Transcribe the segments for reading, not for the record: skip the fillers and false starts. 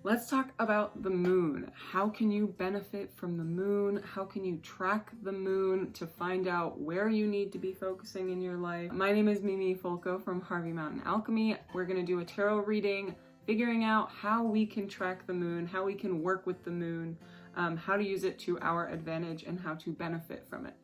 Let's talk about the moon. How can you benefit from the moon? How can you track the moon to find out where you need to be focusing in your life? My name is Mimi Folco from Harvey Alchemy. We're going to do a tarot reading, figuring out how we can track the moon, how we can work with the moon, how to use it to our advantage, and how to benefit from it.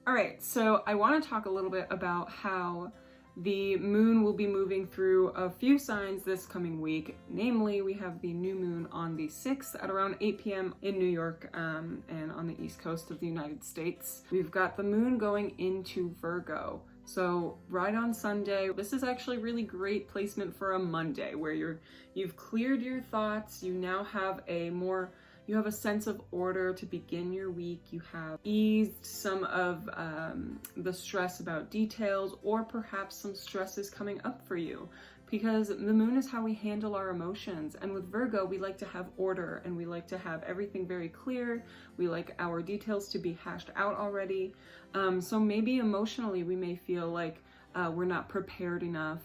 All right, so I want to talk a little bit about how the moon will be moving through a few signs this coming week. Namely, we have the new moon on the 6th at around 8 p.m. in New York and on the east coast of the United States. We've got the moon going into Virgo. So right on Sunday, this is actually really great placement for a Monday where you've cleared your thoughts, you now have you have a sense of order to begin your week. You have eased some of the stress about details, or perhaps some stress is coming up for you because the moon is how we handle our emotions. And with Virgo, we like to have order and we like to have everything very clear. We like our details to be hashed out already. So maybe emotionally, we may feel like we're not prepared enough,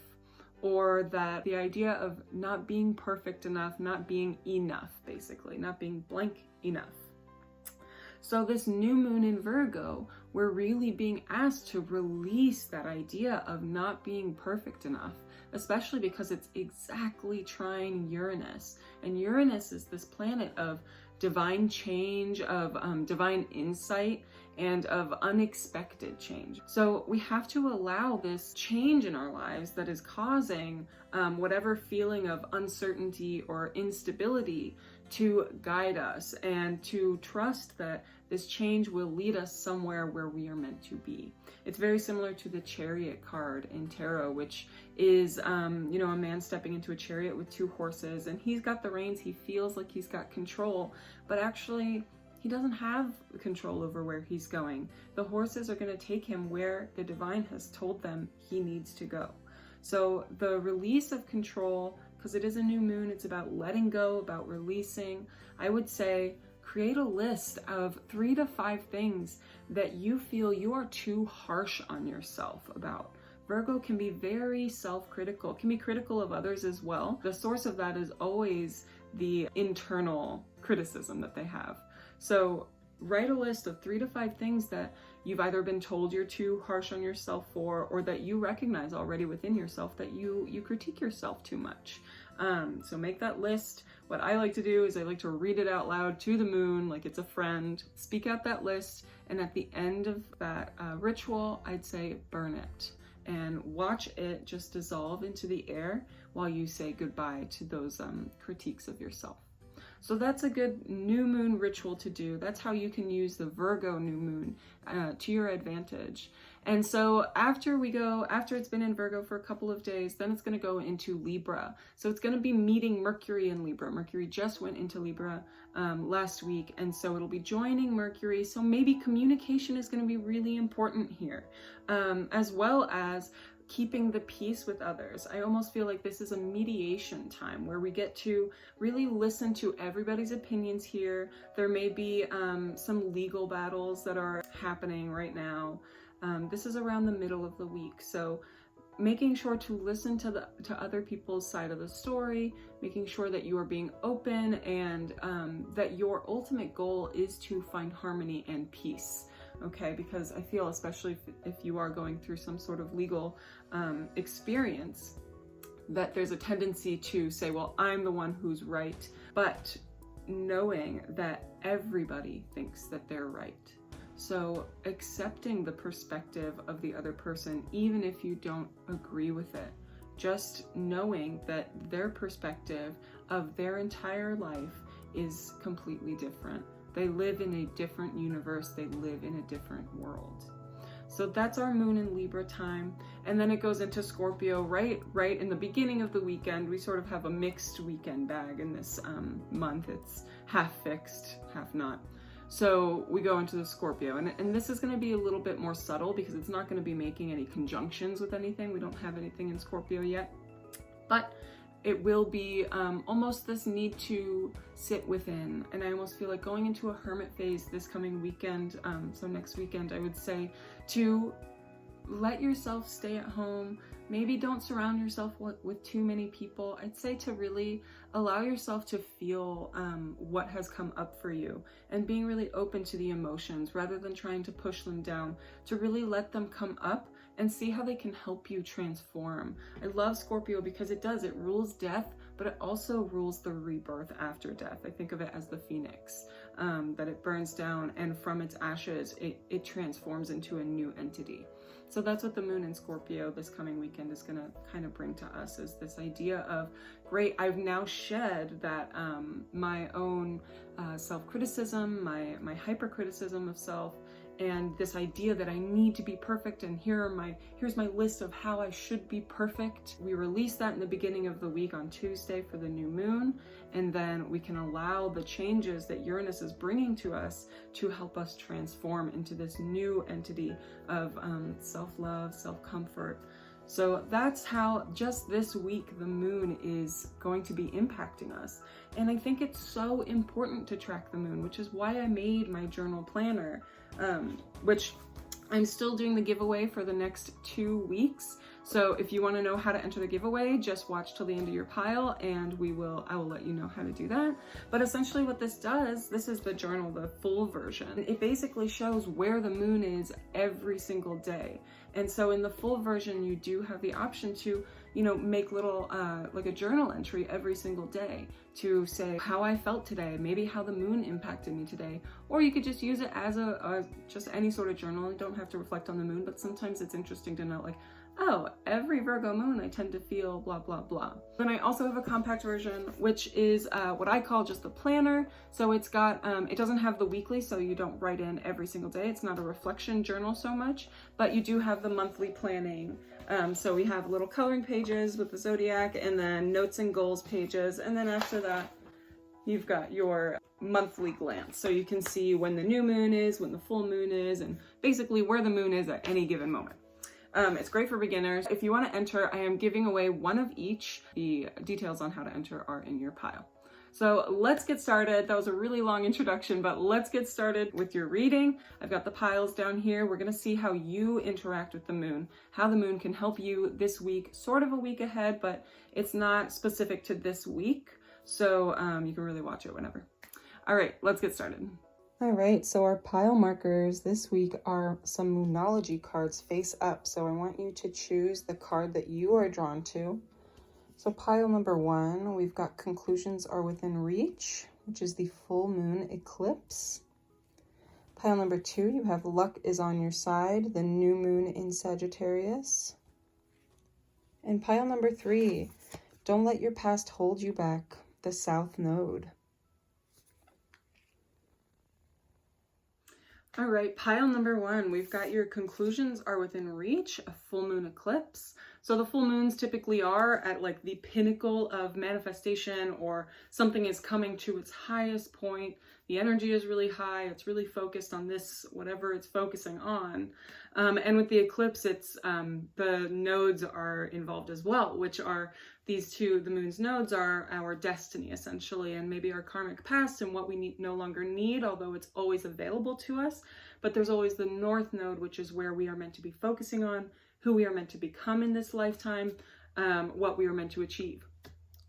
or that the idea of not being perfect enough, not being enough, basically, not being blank enough. So this new moon in Virgo, we're really being asked to release that idea of not being perfect enough, especially because it's exactly trine Uranus. And Uranus is this planet of divine change, of divine insight, and of unexpected change. So we have to allow this change in our lives that is causing whatever feeling of uncertainty or instability to guide us, and to trust that this change will lead us somewhere where we are meant to be. It's very similar to the Chariot card in tarot, which is a man stepping into a chariot with two horses, and he's got the reins. He feels like he's got control, but actually he doesn't have control over where he's going. The horses are going to take him where the divine has told them he needs to go. So the release of control, because it is a new moon, it's about letting go, about releasing. I would say create a list of 3 to 5 things that you feel you are too harsh on yourself about. Virgo can be very self-critical, can be critical of others as well. The source of that is always the internal criticism that they have. So write a list of 3 to 5 things that you've either been told you're too harsh on yourself for, or that you recognize already within yourself that you critique yourself too much. So make that list. What I like to do is I like to read it out loud to the moon like it's a friend, speak out that list, and at the end of that ritual, I'd say burn it and watch it just dissolve into the air while you say goodbye to those critiques of yourself. So that's a good new moon ritual to do. That's how you can use the Virgo new moon to your advantage. And so after it's been in Virgo for a couple of days, then it's going to go into Libra. So it's going to be meeting Mercury in Libra. Mercury just went into Libra last week, and so it'll be joining Mercury. So maybe communication is going to be really important here, as well as keeping the peace with others. I almost feel like this is a mediation time where we get to really listen to everybody's opinions here. There may be some legal battles that are happening right now. This is around the middle of the week, so making sure to listen to other people's side of the story, making sure that you are being open, and that your ultimate goal is to find harmony and peace. Okay, because I feel, especially if you are going through some sort of legal experience, that there's a tendency to say, well, I'm the one who's right, but knowing that everybody thinks that they're right. So accepting the perspective of the other person, even if you don't agree with it, just knowing that their perspective of their entire life is completely different. They live in a different universe. They live in a different world. So that's our moon in Libra time. And then it goes into Scorpio right in the beginning of the weekend. We sort of have a mixed weekend bag in this month. It's half fixed, half not. So we go into the Scorpio, and this is going to be a little bit more subtle because it's not going to be making any conjunctions with anything. We don't have anything in Scorpio yet, but it will be almost this need to sit within. And I almost feel like going into a hermit phase this coming weekend, so next weekend, I would say, to let yourself stay at home. Maybe don't surround yourself with too many people. I'd say to really allow yourself to feel what has come up for you, and being really open to the emotions rather than trying to push them down, to really let them come up and see how they can help you transform. I love Scorpio because it rules death, but it also rules the rebirth after death. I think of it as the phoenix, that it burns down, and from its ashes, it transforms into a new entity. So that's what the moon in Scorpio this coming weekend is going to kind of bring to us, is this idea of, great, I've now shed that my own self-criticism, my hyper-criticism of self, and this idea that I need to be perfect, and here's my list of how I should be perfect. We release that in the beginning of the week on Tuesday for the new moon, and then we can allow the changes that Uranus is bringing to us to help us transform into this new entity of self-love, self-comfort. So that's how just this week the moon is going to be impacting us. And I think it's so important to track the moon, which is why I made my journal planner, which I'm still doing the giveaway for the next 2 weeks. So if you want to know how to enter the giveaway, just watch till the end of your pile, and I will let you know how to do that. But essentially what this does, this is the journal, the full version. It basically shows where the moon is every single day. And so in the full version, you do have the option to, make little, like a journal entry every single day to say how I felt today, maybe how the moon impacted me today. Or you could just use it as just any sort of journal. You don't have to reflect on the moon, but sometimes it's interesting to know, like, oh, every Virgo moon I tend to feel blah, blah, blah. Then I also have a compact version, which is what I call just the planner. So it's got, it doesn't have the weekly, so you don't write in every single day. It's not a reflection journal so much, but you do have the monthly planning. So we have little coloring pages with the zodiac, and then notes and goals pages. And then after that, you've got your monthly glance. So you can see when the new moon is, when the full moon is, and basically where the moon is at any given moment. It's great for beginners. If you want to enter, I am giving away one of each. The details on how to enter are in your pile. So let's get started. That was a really long introduction, but let's get started with your reading. I've got the piles down here. We're going to see how you interact with the moon, how the moon can help you this week, sort of a week ahead, but it's not specific to this week. So you can really watch it whenever. All right, let's get started. All right, so our pile markers this week are some Moonology cards face up. So I want you to choose the card that you are drawn to. So pile number 1, we've got Conclusions Are Within Reach, which is the full moon eclipse. Pile number 2, you have Luck is on Your Side, the new moon in Sagittarius. And pile number 3, Don't Let Your Past Hold You Back, the South Node. All right, pile number 1, we've got your Conclusions Are Within Reach, a full moon eclipse. So the full moons typically are at like the pinnacle of manifestation, or something is coming to its highest point. The energy is really high. It's really focused on this, whatever it's focusing on. And with the eclipse, it's the nodes are involved as well, which are these two, the moon's nodes are our destiny essentially, and maybe our karmic past and what we no longer need, although it's always available to us. But there's always the north node, which is where we are meant to be focusing on, who we are meant to become in this lifetime, what we are meant to achieve.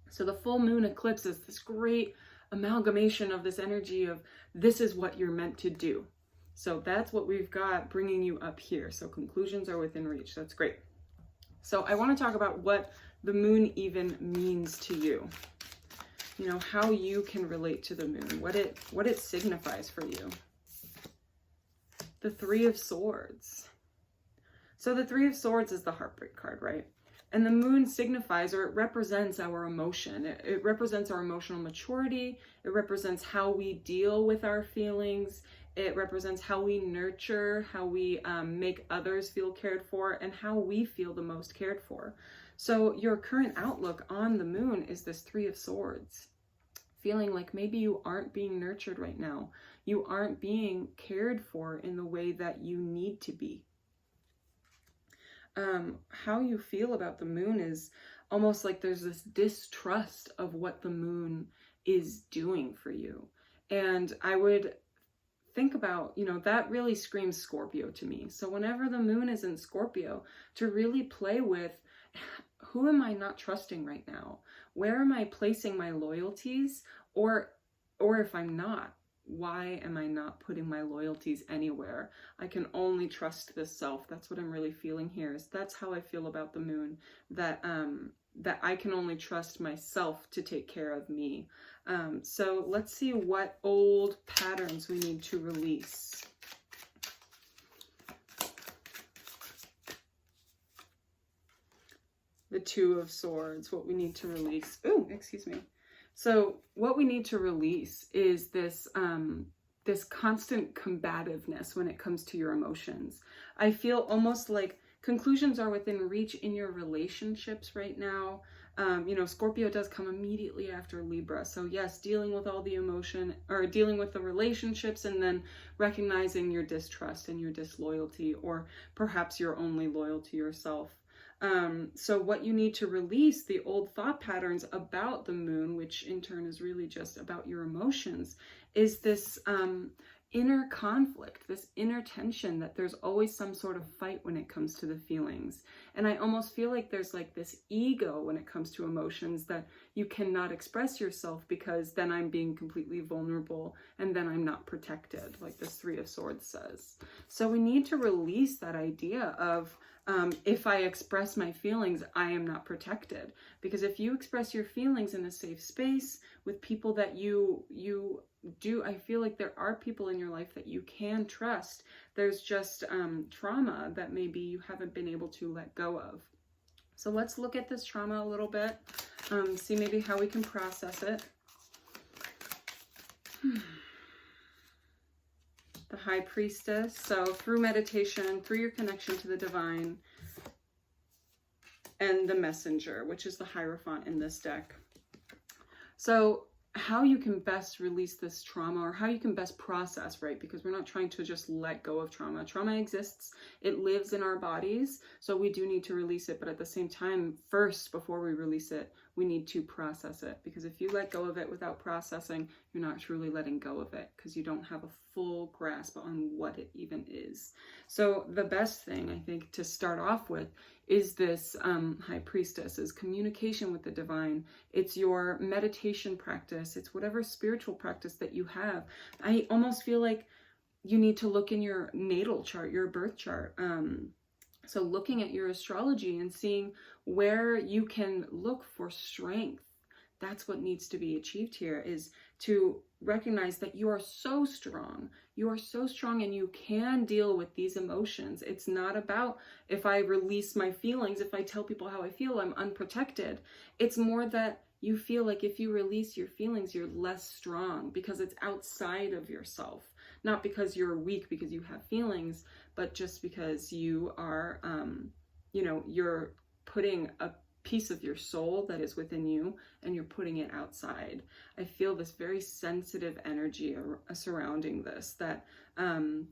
So the full moon eclipse is this great amalgamation of this energy of this is what you're meant to do. So that's what we've got bringing you up here. So conclusions are within reach. That's great. So I want to talk about what the moon even means to you. You know, how you can relate to the moon, what it signifies for you. The Three of Swords. So the Three of Swords is the heartbreak card, right? And the moon signifies, or it represents our emotion. It represents our emotional maturity. It represents how we deal with our feelings. It represents how we nurture, how we make others feel cared for, and how we feel the most cared for. So your current outlook on the moon is this Three of Swords. Feeling like maybe you aren't being nurtured right now. You aren't being cared for in the way that you need to be. How you feel about the moon is almost like there's this distrust of what the moon is doing for you. And I would think about, you know, that really screams Scorpio to me. So whenever the moon is in Scorpio, to really play with, who am I not trusting right now? Where am I placing my loyalties? Or if I'm not, why am I not putting my loyalties anywhere? I can only trust this self. That's what I'm really feeling here. Is that's how I feel about the moon. That I can only trust myself to take care of me. So let's see what old patterns we need to release. The Two of Swords, what we need to release. Oh, excuse me. So what we need to release is this, this constant combativeness when it comes to your emotions. I feel almost like conclusions are within reach in your relationships right now. You know, Scorpio does come immediately after Libra. So yes, dealing with all the emotion, or dealing with the relationships, and then recognizing your distrust and your disloyalty, or perhaps you're only loyal to yourself. So what you need to release, the old thought patterns about the moon, which in turn is really just about your emotions, is this inner conflict, this inner tension, that there's always some sort of fight when it comes to the feelings. And I almost feel like there's like this ego when it comes to emotions, that you cannot express yourself because then I'm being completely vulnerable and then I'm not protected, like this Three of Swords says. So we need to release that idea of, if I express my feelings, I am not protected. Because if you express your feelings in a safe space with people that you do, I feel like there are people in your life that you can trust. There's just trauma that maybe you haven't been able to let go of. So let's look at this trauma a little bit, see maybe how we can process it. The High Priestess. So through meditation, through your connection to the divine, and the Messenger, which is the Hierophant in this deck. So how you can best release this trauma, or how you can best process, right? Because we're not trying to just let go of trauma. Trauma exists. It lives in our bodies. So we do need to release it. But at the same time, first, before we release it, we need to process it. Because if you let go of it without processing, you're not truly letting go of it, because you don't have a full grasp on what it even is. So the best thing, I think, to start off with is this High Priestess, is communication with the divine. It's your meditation practice. It's whatever spiritual practice that you have. I almost feel like you need to look in your natal chart, your birth chart. So looking at your astrology and seeing where you can look for strength. That's what needs to be achieved here, is to recognize that you are so strong. You are so strong, and you can deal with these emotions. It's not about, if I release my feelings, if I tell people how I feel, I'm unprotected. It's more that you feel like if you release your feelings, you're less strong, because it's outside of yourself. Not because you're weak because you have feelings, but just because you are, you know, you're putting a piece of your soul that is within you and you're putting it outside. I feel this very sensitive energy surrounding this, that, you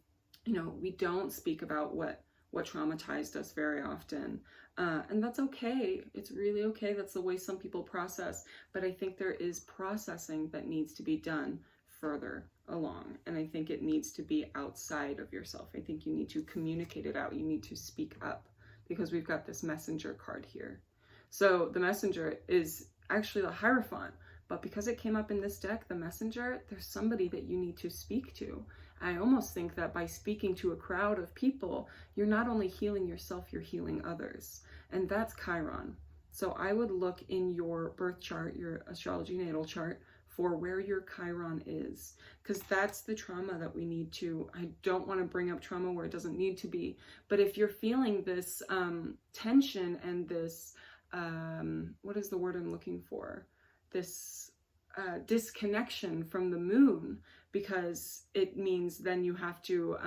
know, we don't speak about what traumatized us very often. And that's okay. It's really okay. That's the way some people process. But I think there is processing that needs to be done further along. And I think it needs to be outside of yourself. I think you need to communicate it out. You need to speak up, because we've got this Messenger card here. So the Messenger is actually the Hierophant, but because it came up in this deck, the Messenger, there's somebody that you need to speak to. I almost think that by speaking to a crowd of people, you're not only healing yourself, you're healing others. And that's Chiron. So I would look in your birth chart, your astrology natal chart, for where your Chiron is, because that's the trauma that we need to, I don't want to bring up trauma where it doesn't need to be, but if you're feeling this tension and this, what is the word I'm looking for? This disconnection from the moon, because it means then you have to,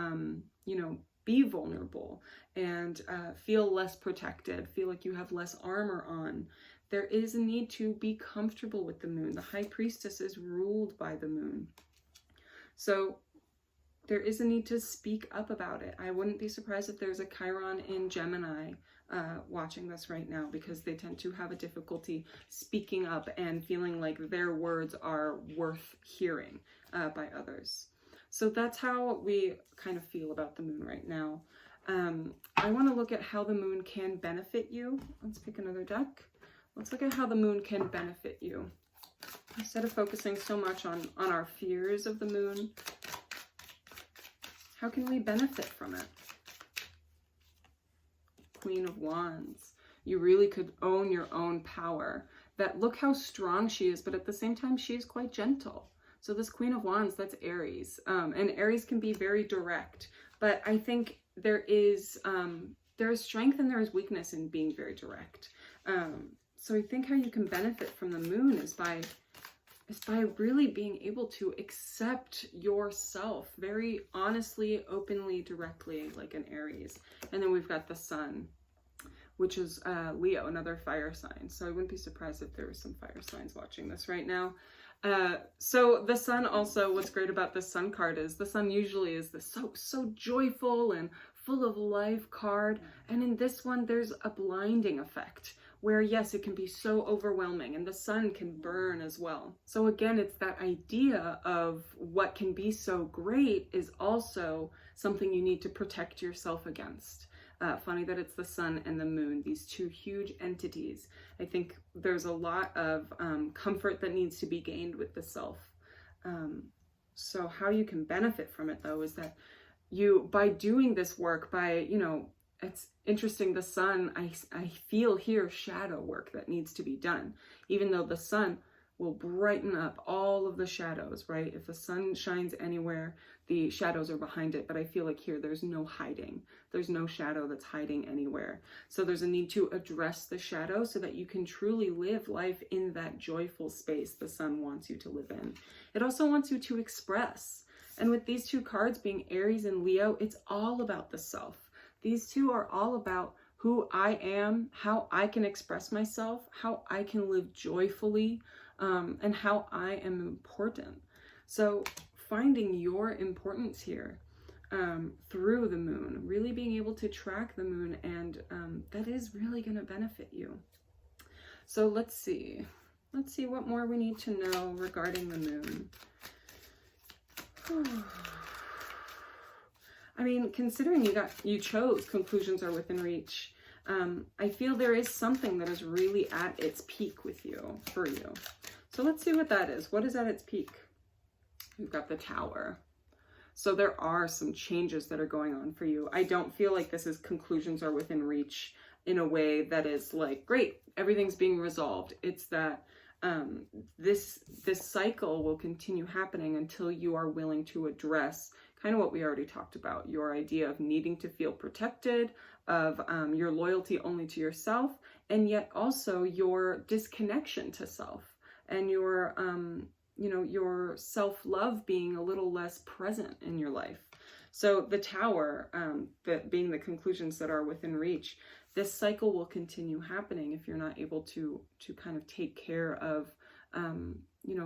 you know, be vulnerable and feel less protected, feel like you have less armor on. There is a need to be comfortable with the moon. The High Priestess is ruled by the moon. So there is a need to speak up about it. I wouldn't be surprised if there's a Chiron in Gemini watching this right now, because they tend to have a difficulty speaking up and feeling like their words are worth hearing by others. So that's how we kind of feel about the moon right now. I want to look at how the moon can benefit you. Let's pick another deck. Let's look at how the moon can benefit you. Instead of focusing so much on our fears of the moon, how can we benefit from it? Queen of Wands. You really could own your own power. That look how strong she is, but at the same time, she is quite gentle. So this Queen of Wands, that's Aries. And Aries can be very direct, but I think there is strength and there is weakness in being very direct. So I think how you can benefit from the moon is by really being able to accept yourself very honestly, openly, directly, like an Aries. And then we've got the sun, which is Leo, another fire sign. So I wouldn't be surprised if there were some fire signs watching this right now. So the sun also, what's great about the sun card is the sun usually is this so joyful and full of life card. And in this one, there's a blinding effect where, yes, it can be so overwhelming and the sun can burn as well. So again, it's that idea of what can be so great is also something you need to protect yourself against. Funny that it's the sun and the moon, these two huge entities. I think there's a lot of comfort that needs to be gained with the self. So how you can benefit from it, though, is that you, by doing this work, by, it's interesting, the sun, I feel here shadow work that needs to be done, even though the sun will brighten up all of the shadows, right? If the sun shines anywhere, the shadows are behind it, but I feel like here there's no hiding. There's no shadow that's hiding anywhere. So there's a need to address the shadow so that you can truly live life in that joyful space the sun wants you to live in. It also wants you to express. And with these two cards being Aries and Leo, it's all about the self. These two are all about who I am, how I can express myself, how I can live joyfully, and how I am important. So finding your importance here through the moon, really being able to track the moon, and that is really going to benefit you. So let's see what more we need to know regarding the moon. I mean, considering you chose conclusions are within reach, I feel there is something that is really at its peak with you, for you. So let's see what that is. What is at its peak? We've got the Tower. So there are some changes that are going on for you. I don't feel like this is conclusions are within reach in a way that is like, great, everything's being resolved. It's that this cycle will continue happening until you are willing to address kind of what we already talked about, your idea of needing to feel protected, of your loyalty only to yourself, and yet also your disconnection to self, and your your self-love being a little less present in your life. So the Tower, that being the conclusions that are within reach, this cycle will continue happening if you're not able to kind of take care of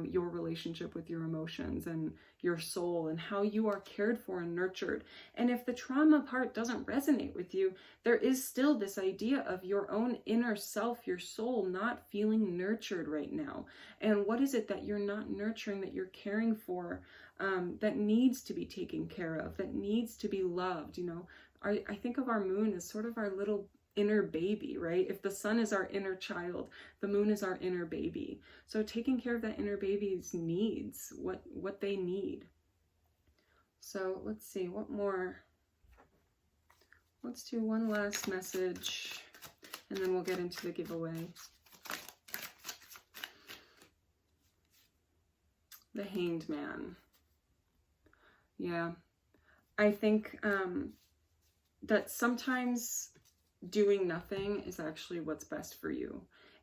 your relationship with your emotions and your soul and how you are cared for and nurtured. And if the trauma part doesn't resonate with you, there is still this idea of your own inner self, your soul, not feeling nurtured right now. And what is it that you're not nurturing, that you're caring for, that needs to be taken care of, that needs to be loved? I think of our moon as sort of our little inner baby, right? If the sun is our inner child, the moon is our inner baby. So taking care of that inner baby's needs, what they need. So let's see, what more? Let's do one last message and then we'll get into the giveaway. The Hanged Man. Yeah, I think that sometimes doing nothing is actually what's best for you.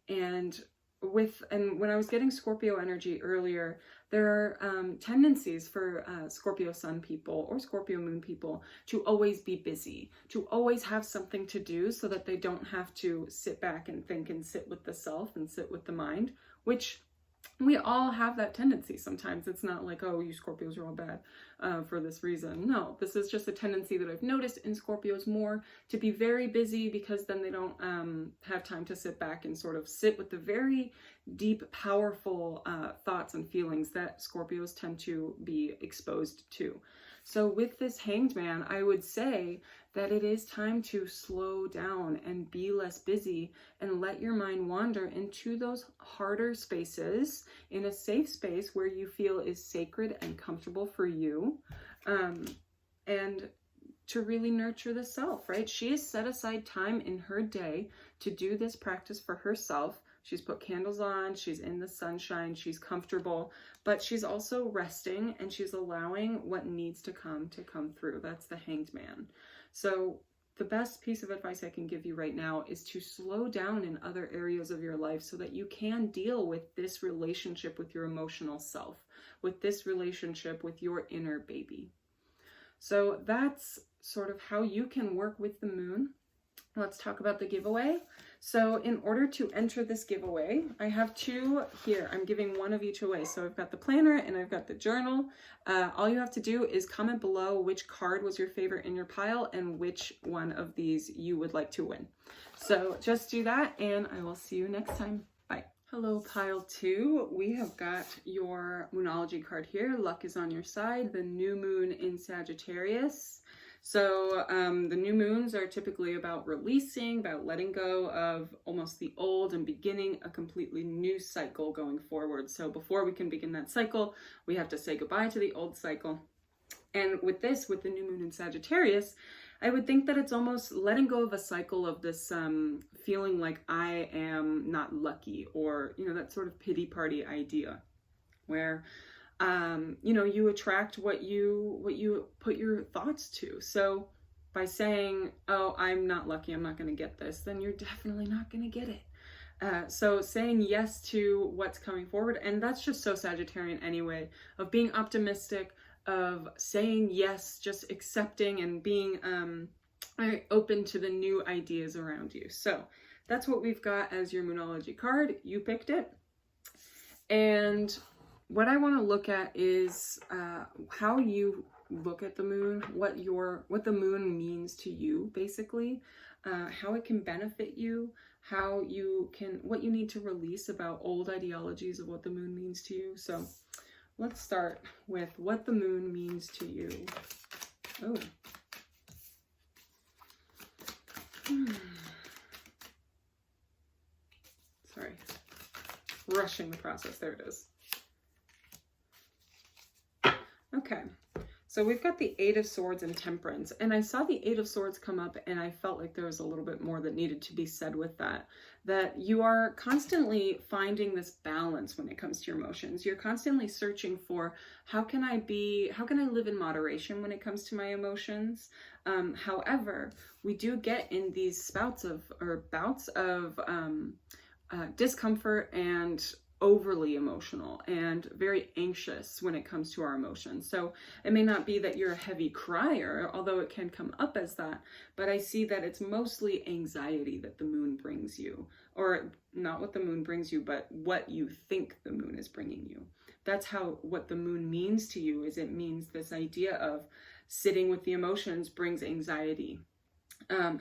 And when I was getting Scorpio energy earlier, there are tendencies for Scorpio sun people or Scorpio moon people to always be busy, to always have something to do so that they don't have to sit back and think and sit with the self and sit with the mind, which we all have that tendency sometimes. It's not like, oh, you Scorpios are all bad for this reason. No, this is just a tendency that I've noticed in Scorpios more to be very busy, because then they don't have time to sit back and sort of sit with the very deep, powerful thoughts and feelings that Scorpios tend to be exposed to. So with this Hanged Man, I would say that it is time to slow down and be less busy and let your mind wander into those harder spaces in a safe space where you feel is sacred and comfortable for you, and to really nurture the self, right? She has set aside time in her day to do this practice for herself. She's put candles on, she's in the sunshine, she's comfortable, but she's also resting and she's allowing what needs to come through. That's the Hanged Man. So the best piece of advice I can give you right now is to slow down in other areas of your life so that you can deal with this relationship with your emotional self, with this relationship with your inner baby. So that's sort of how you can work with the moon. Let's talk about the giveaway. So in order to enter this giveaway, I have two here. I'm giving one of each away. So I've got the planner and I've got the journal. All you have to do is comment below which card was your favorite in your pile and which one of these you would like to win. So just do that and I will see you next time. Bye. Hello, pile 2. We have got your Moonology card here. Luck is on your side. The new moon in Sagittarius. So the new moons are typically about releasing, about letting go of almost the old and beginning a completely new cycle going forward. So before we can begin that cycle, we have to say goodbye to the old cycle. And with this, with the new moon in Sagittarius, I would think that it's almost letting go of a cycle of this feeling like I am not lucky, or, you know, that sort of pity party idea where you know, you attract what you put your thoughts to. So by saying, oh, I'm not lucky, I'm not going to get this, then you're definitely not going to get it. So saying yes to what's coming forward, and that's just so Sagittarian anyway, of being optimistic, of saying yes, just accepting and being very open to the new ideas around you. So that's what we've got as your Moonology card. You picked it. And what I want to look at is how you look at the moon, what the moon means to you, basically, how it can benefit you, what you need to release about old ideologies of what the moon means to you. So let's start with what the moon means to you. Oh. Sorry. Rushing the process. There it is. Okay, so we've got the Eight of Swords and Temperance, and I saw the Eight of Swords come up and I felt like there was a little bit more that needed to be said with that you are constantly finding this balance when it comes to your emotions. You're constantly searching for how can I live in moderation when it comes to my emotions. However, we do get in these bouts of discomfort and overly emotional and very anxious when it comes to our emotions. So it may not be that you're a heavy crier, although it can come up as that, but I see that it's mostly anxiety that the moon brings you, or not what the moon brings you, but what you think the moon is bringing you. That's what the moon means to you, is it means this idea of sitting with the emotions brings anxiety.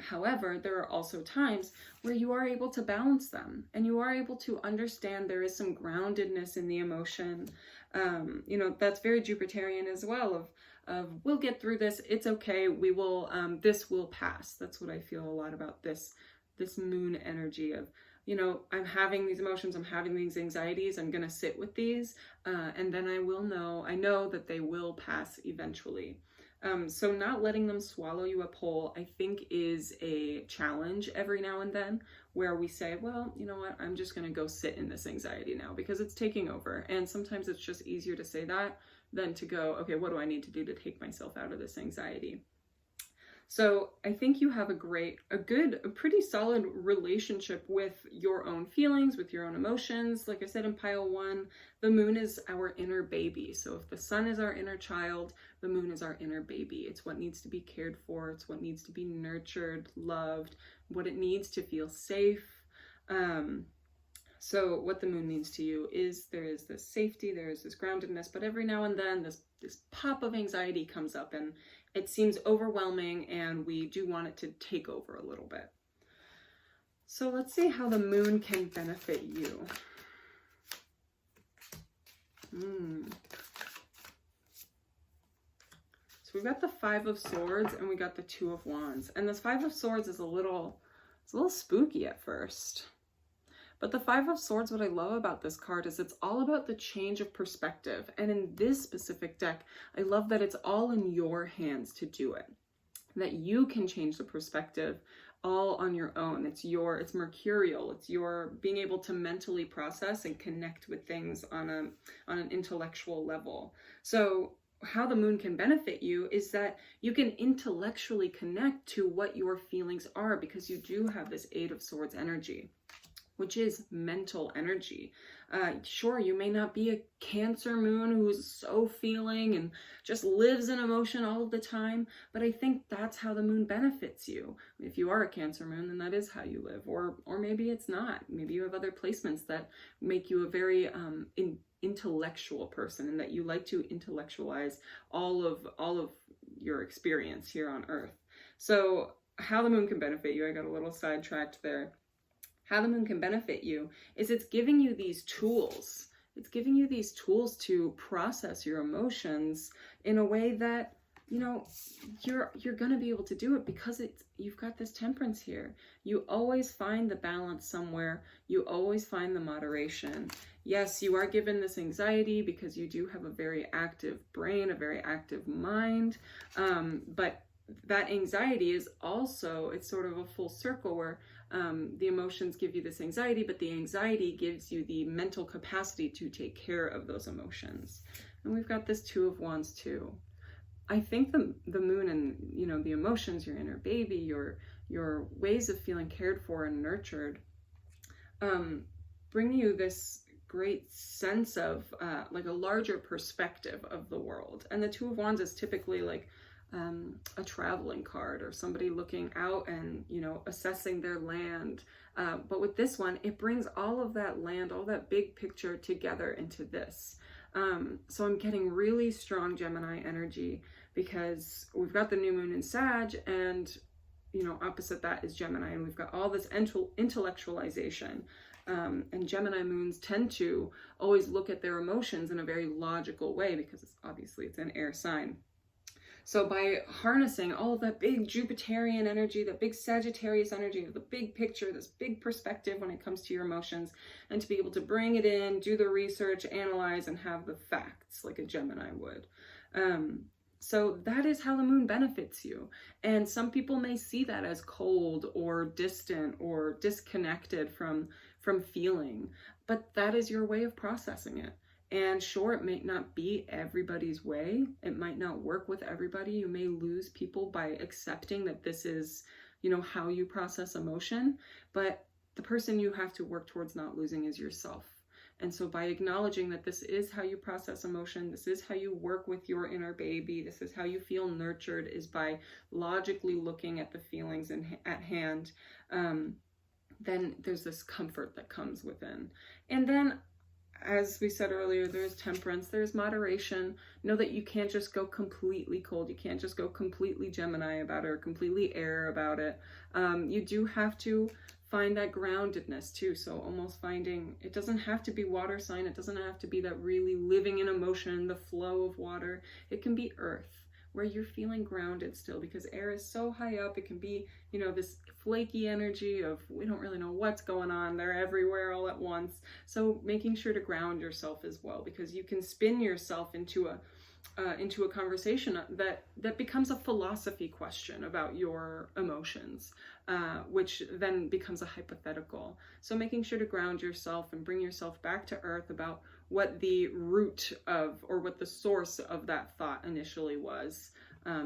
However, there are also times where you are able to balance them and you are able to understand there is some groundedness in the emotion. You know, that's very Jupiterian as well, of we'll get through this. It's okay. We will, this will pass. That's what I feel a lot about this moon energy of, you know, I'm having these emotions, I'm having these anxieties, I'm going to sit with these, and then I know that they will pass eventually. So not letting them swallow you up whole, I think, is a challenge every now and then, where we say, well, you know what, I'm just going to go sit in this anxiety now because it's taking over. And sometimes it's just easier to say that than to go, okay, what do I need to do to take myself out of this anxiety? So I think you have a pretty solid relationship with your own feelings, with your own emotions. Like I said in pile 1, the moon is our inner baby. So if the sun is our inner child, the moon is our inner baby. It's what needs to be cared for. It's what needs to be nurtured, loved, what it needs to feel safe. So what the moon means to you is there is this safety, there is this groundedness, but every now and then this pop of anxiety comes up and it seems overwhelming and we do want it to take over a little bit. So let's see how the moon can benefit you. So we've got the Five of Swords and we got the Two of Wands. And this Five of Swords is a little spooky at first. But the Five of Swords, what I love about this card is it's all about the change of perspective. And in this specific deck, I love that it's all in your hands to do it. That you can change the perspective all on your own. It's mercurial. It's your being able to mentally process and connect with things on an intellectual level. So how the moon can benefit you is that you can intellectually connect to what your feelings are, because you do have this Eight of Swords energy, which is mental energy. Sure, you may not be a Cancer moon who's so feeling and just lives in emotion all of the time, but I think that's how the moon benefits you. If you are a Cancer moon, then that is how you live, or maybe it's not. Maybe you have other placements that make you a very intellectual person, and that you like to intellectualize all of your experience here on Earth. So how the moon can benefit you, I got a little sidetracked there. How the moon can benefit you is it's giving you these tools. It's giving you these tools to process your emotions in a way that, you know, you're going to be able to do it, because you've got this Temperance here. You always find the balance somewhere. You always find the moderation. Yes, you are given this anxiety because you do have a very active brain, a very active mind, but that anxiety is also, it's sort of a full circle where the emotions give you this anxiety, but the anxiety gives you the mental capacity to take care of those emotions. And we've got this Two of Wands too. I think the moon and, you know, the emotions, your inner baby, your ways of feeling cared for and nurtured, bring you this great sense of like a larger perspective of the world. And the Two of Wands is typically like a traveling card, or somebody looking out and, you know, assessing their land. But with this one, it brings all of that land, all that big picture together into this. So I'm getting really strong Gemini energy, because we've got the new moon in Sag, and, you know, opposite that is Gemini, and we've got all this intellectualization. And Gemini moons tend to always look at their emotions in a very logical way, because it's an air sign. So by harnessing all of that big Jupiterian energy, that big Sagittarius energy, the big picture, this big perspective when it comes to your emotions, and to be able to bring it in, do the research, analyze, and have the facts like a Gemini would. So that is how the moon benefits you. And some people may see that as cold or distant or disconnected from feeling, but that is your way of processing it. And sure, it may not be everybody's way. It might not work with everybody. You may lose people by accepting that this is, you know, how you process emotion. But the person you have to work towards not losing is yourself. And so by acknowledging that this is how you process emotion, this is how you work with your inner baby, this is how you feel nurtured, is by logically looking at the feelings at hand, then there's this comfort that comes within. And then, as we said earlier, there's Temperance, there's moderation. Know that you can't just go completely cold. You can't just go completely Gemini about it, or completely air about it. You do have to find that groundedness too. So almost finding, it doesn't have to be water sign. It doesn't have to be that really living in emotion, the flow of water. It can be earth, where you're feeling grounded still, because air is so high up. It can be, you know, this flaky energy of, we don't really know what's going on. They're everywhere all at once. So making sure to ground yourself as well, because you can spin yourself into a conversation that becomes a philosophy question about your emotions, which then becomes a hypothetical. So making sure to ground yourself and bring yourself back to earth about what the root of, or what the source of that thought initially was.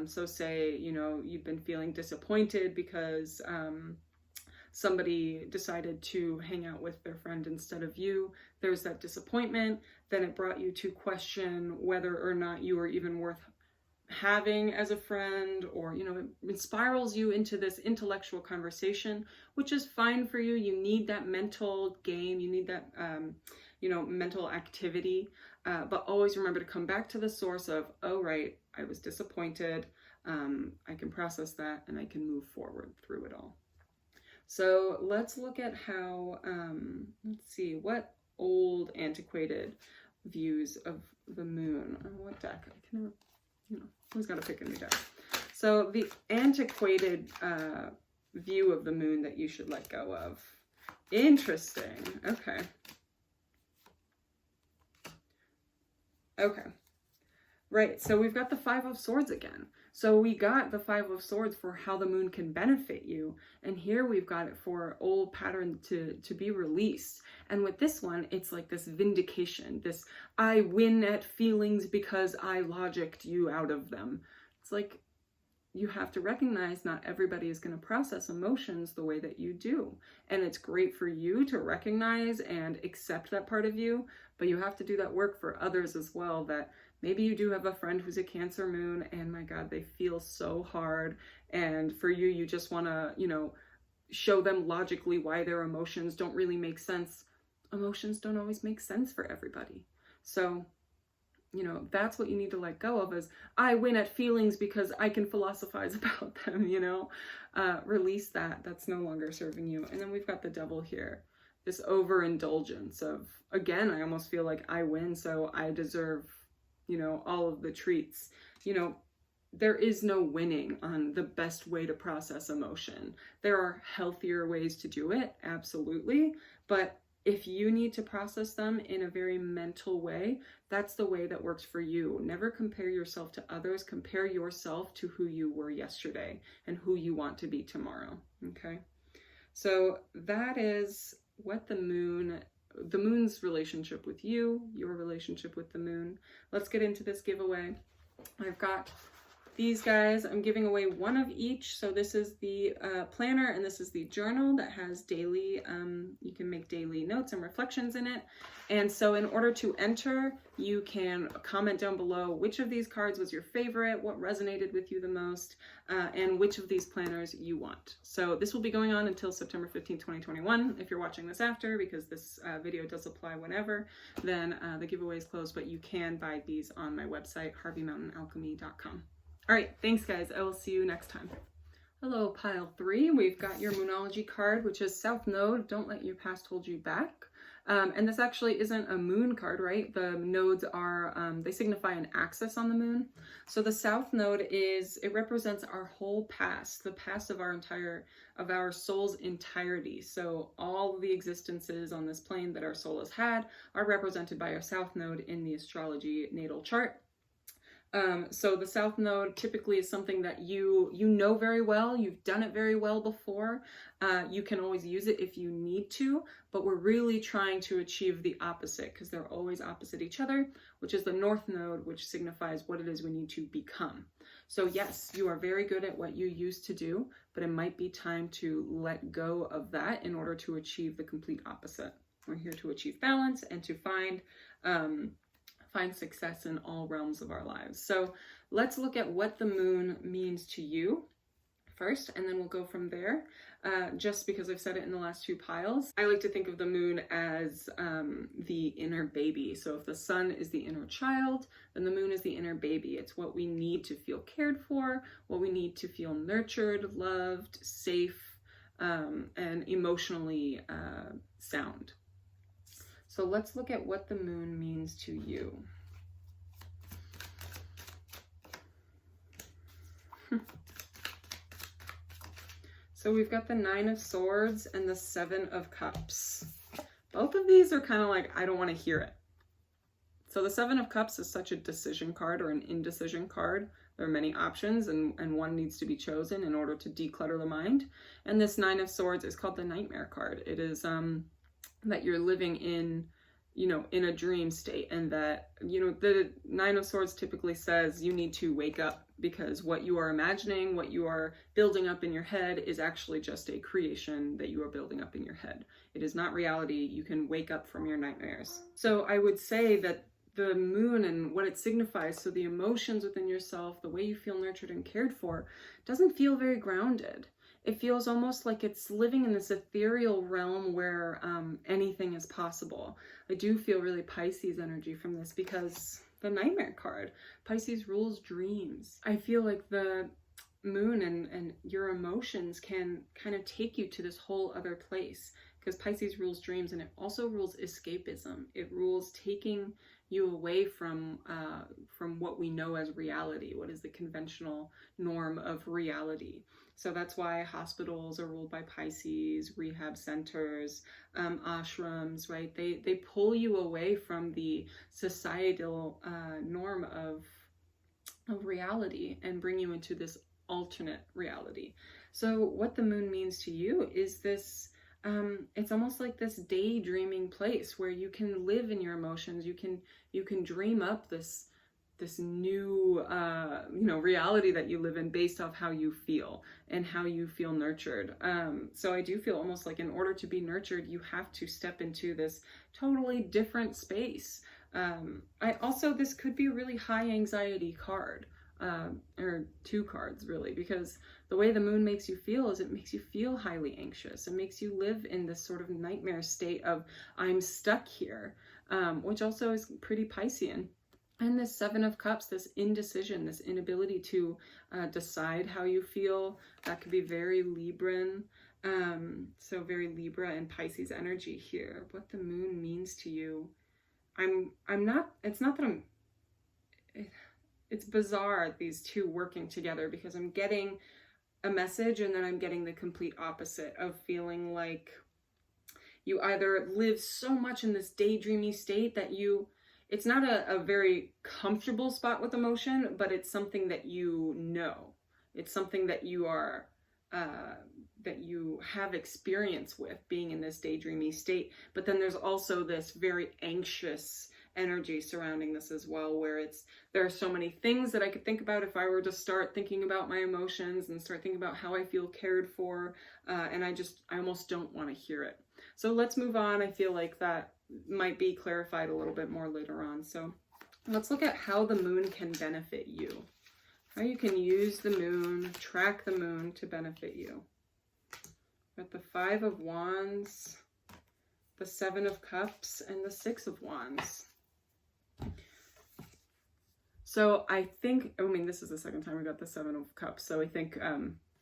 So say, you know, you've been feeling disappointed because somebody decided to hang out with their friend instead of you. There's that disappointment. Then it brought you to question whether or not you were even worth having as a friend, or, you know, it spirals you into this intellectual conversation, which is fine for you. You need that mental game. You need that, you know, mental activity. But always remember to come back to the source of, oh, right, I was disappointed. I can process that and I can move forward through it all. So let's look at how, let's see, what old, antiquated views of the moon. What deck? I can, always got to pick a new deck. So the antiquated view of the moon that you should let go of. Interesting. Okay. Okay. Right. So we've got the Five of Swords again. So we got the Five of Swords for how the moon can benefit you. And here we've got it for old pattern to be released. And with this one, it's like this vindication, this I win at feelings because I logicked you out of them. It's like, you have to recognize not everybody is going to process emotions the way that you do. And it's great for you to recognize and accept that part of you, but you have to do that work for others as well. That maybe you do have a friend who's a Cancer moon and my God, they feel so hard. And for you, you just want to, show them logically why their emotions don't really make sense. Emotions don't always make sense for everybody. So that's what you need to let go of, is I win at feelings because I can philosophize about them, release that. That's no longer serving you. And then we've got the Devil here, this overindulgence of, again, I almost feel like I win, so I deserve, all of the treats. There is no winning on the best way to process emotion. There are healthier ways to do it, absolutely. But if you need to process them in a very mental way, that's the way that works for you. Never compare yourself to others. Compare yourself to who you were yesterday and who you want to be tomorrow. Okay. So that is what the moon's relationship with you, your relationship with the moon. Let's get into this giveaway. I've got these guys. I'm giving away one of each. So this is the planner and this is the journal that has daily, you can make daily notes and reflections in it. And so in order to enter, you can comment down below which of these cards was your favorite, what resonated with you the most, and which of these planners you want. So this will be going on until September 15, 2021. If you're watching this after, because this video does apply whenever, then the giveaway is closed, but you can buy these on my website, harveymountainalchemy.com. All right, thanks guys. I will see you next time. Hello, pile 3. We've got your Moonology card, which is South Node. Don't let your past hold you back. And this actually isn't a moon card, right? The nodes are, they signify an axis on the moon. So the South Node it represents our whole past, the past of our soul's entirety. So all the existences on this plane that our soul has had are represented by our South Node in the astrology natal chart. So the South Node typically is something that you know very well, you've done it very well before. You can always use it if you need to, but we're really trying to achieve the opposite because they're always opposite each other, which is the North Node, which signifies what it is we need to become. So yes, you are very good at what you used to do, but it might be time to let go of that in order to achieve the complete opposite. We're here to achieve balance and to find success in all realms of our lives. So let's look at what the moon means to you first, and then we'll go from there. Just because I've said it in the last 2 piles, I like to think of the moon as the inner baby. So if the sun is the inner child, then the moon is the inner baby. It's what we need to feel cared for, what we need to feel nurtured, loved, safe, and emotionally sound. So let's look at what the moon means to you. So we've got the 9 of Swords and the 7 of Cups. Both of these are kind of like, I don't want to hear it. So the 7 of Cups is such a decision card or an indecision card. There are many options and one needs to be chosen in order to declutter the mind. And this 9 of Swords is called the Nightmare card. It is that you're living in a dream state, and that, the 9 of Swords typically says you need to wake up because what you are imagining, what you are building up in your head is actually just a creation that you are building up in your head. It is not reality. You can wake up from your nightmares. So I would say that the moon and what it signifies, so the emotions within yourself, the way you feel nurtured and cared for, doesn't feel very grounded. It feels almost like it's living in this ethereal realm where anything is possible. I do feel really Pisces energy from this because the Nightmare card, Pisces rules dreams. I feel like the moon and your emotions can kind of take you to this whole other place because Pisces rules dreams, and it also rules escapism. It rules taking you away from what we know as reality, what is the conventional norm of reality. So that's why hospitals are ruled by Pisces, rehab centers, ashrams, right? They pull you away from the societal norm of reality and bring you into this alternate reality. So what the moon means to you is this, it's almost like this daydreaming place where you can live in your emotions. You can dream up this new reality that you live in based off how you feel and how you feel nurtured. So I do feel almost like in order to be nurtured, you have to step into this totally different space. This could be a really high anxiety card, or two cards really, because the way the moon makes you feel is it makes you feel highly anxious. It makes you live in this sort of nightmare state of I'm stuck here, which also is pretty Piscean. And this Seven of Cups, this indecision, this inability to decide how you feel, that could be very Libran. So very Libra and Pisces energy here. What the moon means to you. It's bizarre, these two working together, because I'm getting a message and then I'm getting the complete opposite of feeling like you either live so much in this daydreamy state that it's not a very comfortable spot with emotion, but it's something that you know. It's something that you are, that you have experience with being in this daydreamy state. But then there's also this very anxious energy surrounding this as well, where there are so many things that I could think about if I were to start thinking about my emotions and start thinking about how I feel cared for, and I almost don't want to hear it. So let's move on. I feel like that might be clarified a little bit more later on. So let's look at how the moon can benefit you, how you can use the moon, track the moon to benefit you. Got the Five of Wands, the Seven of Cups, and the Six of Wands. So this is the second time we got the Seven of Cups, so I think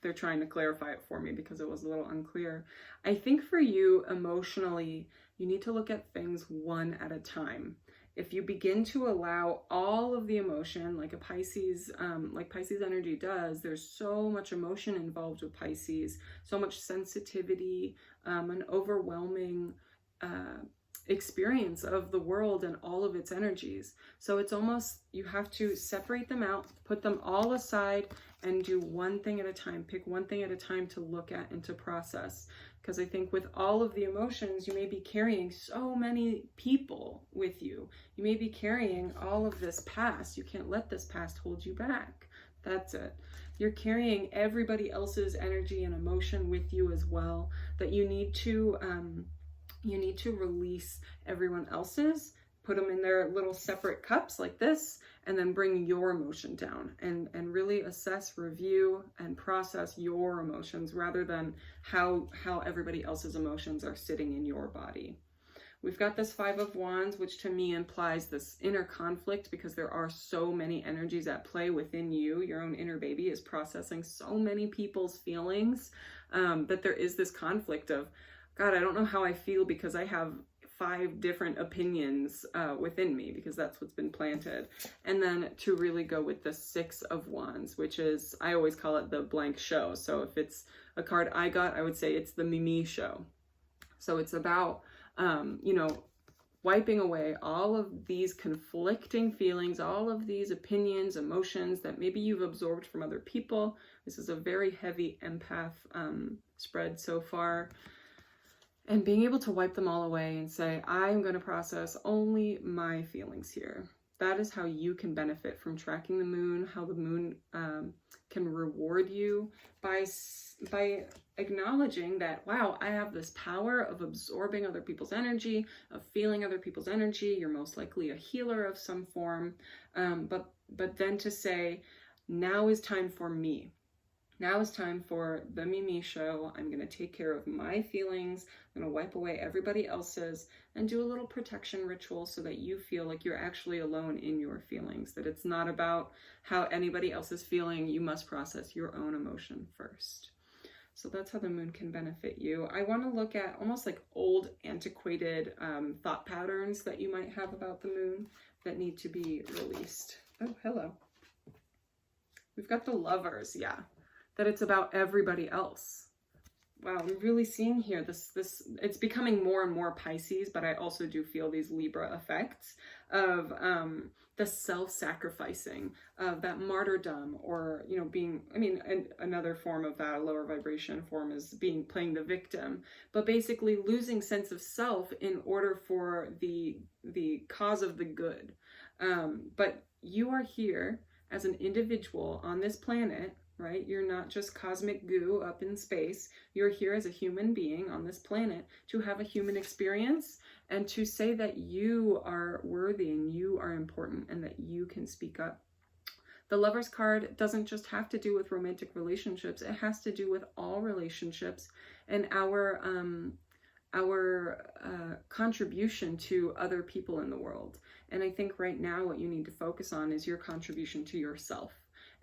they're trying to clarify it for me because it was a little unclear. I think for you, emotionally, you need to look at things one at a time. If you begin to allow all of the emotion, like Pisces energy does, there's so much emotion involved with Pisces, so much sensitivity, an overwhelming experience of the world and all of its energies. So it's almost, you have to separate them out, put them all aside, and do one thing at a time. Pick one thing at a time to look at and to process. Because I think with all of the emotions, you may be carrying so many people with you. You may be carrying all of this past. You can't let this past hold you back. That's it. You're carrying everybody else's energy and emotion with you as well, that you need to release everyone else's, put them in their little separate cups like this, and then bring your emotion down and really assess, review, and process your emotions rather than how everybody else's emotions are sitting in your body. We've got this Five of Wands, which to me implies this inner conflict, because there are so many energies at play within you. Your own inner baby is processing so many people's feelings, that there is this conflict of, God, I don't know how I feel because I have 5 different opinions within me, because that's what's been planted. And then to really go with the Six of Wands, which is, I always call it the blank show. So if it's a card I got, I would say it's the Mimi show. So it's about, wiping away all of these conflicting feelings, all of these opinions, emotions that maybe you've absorbed from other people. This is a very heavy empath spread so far. And being able to wipe them all away and say, I'm going to process only my feelings here. That is how you can benefit from tracking the moon, how the moon can reward you by acknowledging that, wow, I have this power of absorbing other people's energy, of feeling other people's energy. You're most likely a healer of some form. But then to say, now is time for me. Now is time for the Mimi show. I'm going to take care of my feelings. I'm going to wipe away everybody else's and do a little protection ritual so that you feel like you're actually alone in your feelings, that it's not about how anybody else is feeling. You must process your own emotion first. So that's how the moon can benefit you. I want to look at almost like old, antiquated thought patterns that you might have about the moon that need to be released. Oh, hello. We've got the Lovers, yeah. That it's about everybody else. Wow, I'm really seeing here this it's becoming more and more Pisces, but I also do feel these Libra effects of the self-sacrificing, of that martyrdom, or, you know, being, I mean, another form of that, a lower vibration form, is playing the victim, but basically losing sense of self in order for the cause of the good. But you are here as an individual on this planet, right? You're not just cosmic goo up in space. You're here as a human being on this planet to have a human experience and to say that you are worthy and you are important and that you can speak up. The Lovers card doesn't just have to do with romantic relationships. It has to do with all relationships and our contribution to other people in the world. And I think right now what you need to focus on is your contribution to yourself,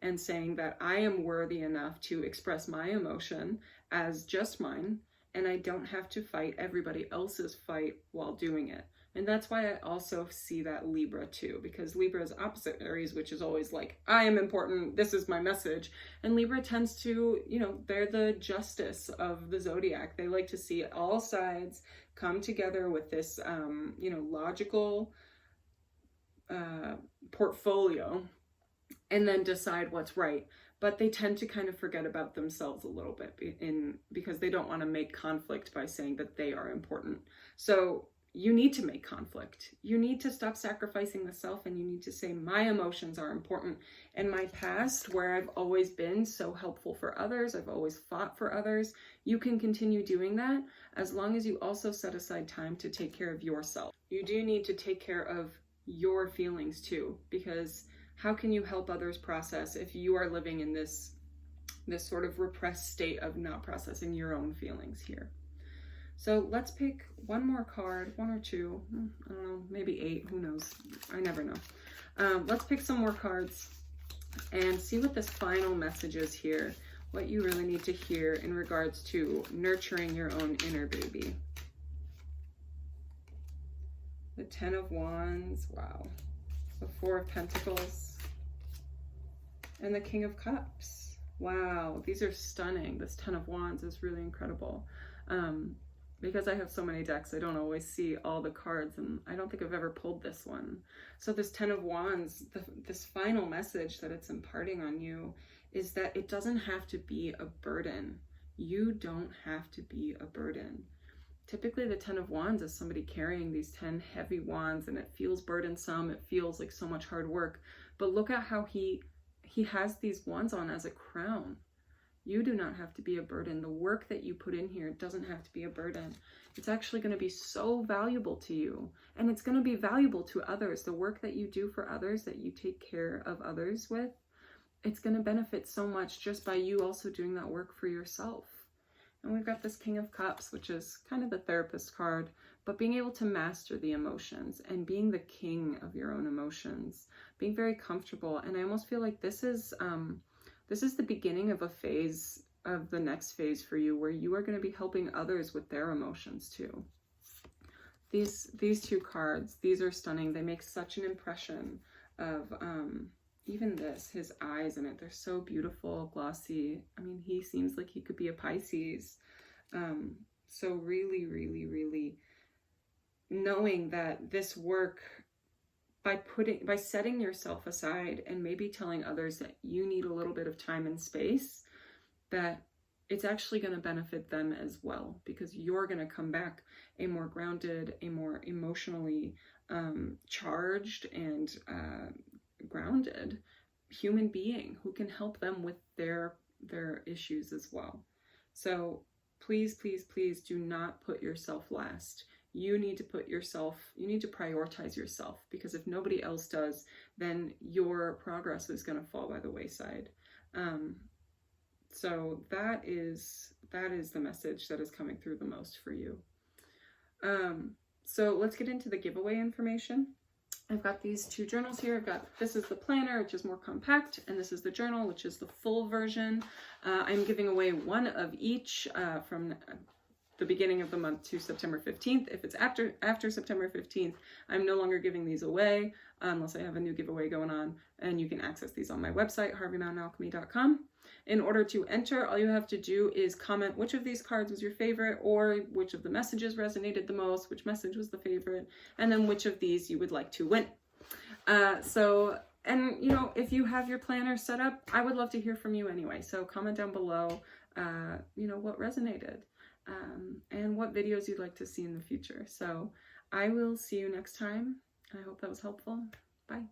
and saying that I am worthy enough to express my emotion as just mine, and I don't have to fight everybody else's fight while doing it. And that's why I also see that Libra too, because Libra is opposite Aries, which is always like, I am important, this is my message. And Libra tends to, you know, they're the justice of the zodiac. They like to see all sides come together with this, you know, logical portfolio, and then decide what's right. But they tend to kind of forget about themselves a little bit because they don't want to make conflict by saying that they are important. So you need to make conflict. You need to stop sacrificing the self, and you need to say, my emotions are important. And my past, where I've always been so helpful for others, I've always fought for others, you can continue doing that as long as you also set aside time to take care of yourself. You do need to take care of your feelings too, because how can you help others process if you are living in this sort of repressed state of not processing your own feelings here? So let's pick one more card, one or two, I don't know, maybe 8, who knows? I never know. Let's pick some more cards and see what this final message is here, what you really need to hear in regards to nurturing your own inner baby. The 10 of Wands, wow. The 4 of Pentacles, and the King of Cups. Wow, these are stunning. This 10 of Wands is really incredible. Because I have so many decks, I don't always see all the cards, and I don't think I've ever pulled this one. So this 10 of Wands, this final message that it's imparting on you is that it doesn't have to be a burden. You don't have to be a burden. Typically the 10 of Wands is somebody carrying these 10 heavy wands, and it feels burdensome, it feels like so much hard work. But look at how he has these wands on as a crown. You do not have to be a burden. The work that you put in here doesn't have to be a burden. It's actually going to be so valuable to you, and it's going to be valuable to others. The work that you do for others, that you take care of others with, it's going to benefit so much just by you also doing that work for yourself. And we've got this King of Cups, which is kind of the therapist card, but being able to master the emotions and being the king of your own emotions, being very comfortable. And I almost feel like this is the beginning of a phase, of the next phase for you, where you are going to be helping others with their emotions too. These two cards, these are stunning. They make such an impression of even this, his eyes in it, they're so beautiful, glossy. I mean, he seems like he could be a Pisces. So really, really, really knowing that this work, by setting yourself aside and maybe telling others that you need a little bit of time and space, that it's actually going to benefit them as well, because you're going to come back a more grounded, a more emotionally charged and grounded human being who can help them with their issues as well. So please, please, please do not put yourself last. You need to prioritize yourself, because if nobody else does, then your progress is going to fall by the wayside. So that is the message that is coming through the most for you. So let's get into the giveaway information. I've got these two journals here. This is the planner, which is more compact, and this is the journal, which is the full version. I'm giving away one of each from the beginning of the month to September 15th. If it's after September 15th, I'm no longer giving these away unless I have a new giveaway going on, and you can access these on my website, harveymountainalchemy.com. In order to enter, all you have to do is comment which of these cards was your favorite, or which of the messages resonated the most, which message was the favorite, and then which of these you would like to win. And you know, if you have your planner set up, I would love to hear from you anyway. So comment down below, you know, what resonated, and what videos you'd like to see in the future. So I will see you next time. I hope that was helpful. Bye.